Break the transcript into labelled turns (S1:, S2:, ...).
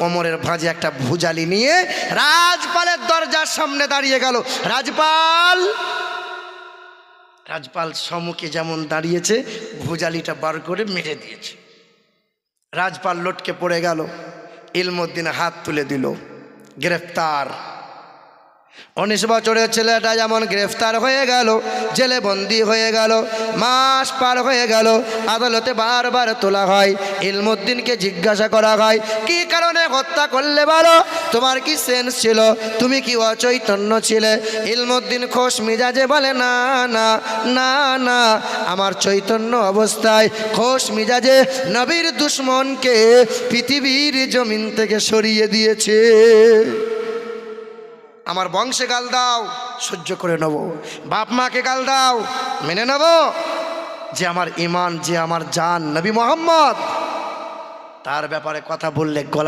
S1: কোমরের ভাঁজে একটা ভুজালি নিয়ে রাজপালের দরজার সামনে দাঁড়িয়ে গেল। রাজপাল সম্মুখে যেমন দাঁড়িয়েছে ভুজালিটা বার করে মেরে দিয়েছে। রাজপাল লটকে পড়ে গেল। ইলমুদ্দিন হাত তুলে দিল, গ্রেফতার। 19 বছরের ছেলেটা যেমন গ্রেফতার হয়ে গেল, জেলে বন্দি হয়ে গেল, মাস পার হয়ে গেল, আদালতে বারবার তোলা হয়। ইলমুদ্দিনকে জিজ্ঞাসা করা হয়, কি কারণে হত্যা করলে বলো, তোমার কি সেন্স ছিল, তুমি কি অচৈতন্য ছিলে? ইলমুদ্দিন খোশ মিজাজে বলে, না না না না, আমার চৈতন্য অবস্থায় খোশ মিজাজে নবীর দুশ্মনকে পৃথিবীর জমিন থেকে সরিয়ে দিয়েছে। আমার বংশে গাল দাও, সহ্য করে নেব। বাপ মাকে গাল দাও, মেনে নেব। যে আমার ইমান, যে আমার জান নবী মোহাম্মদ, তার ব্যাপারে কথা বললে গলা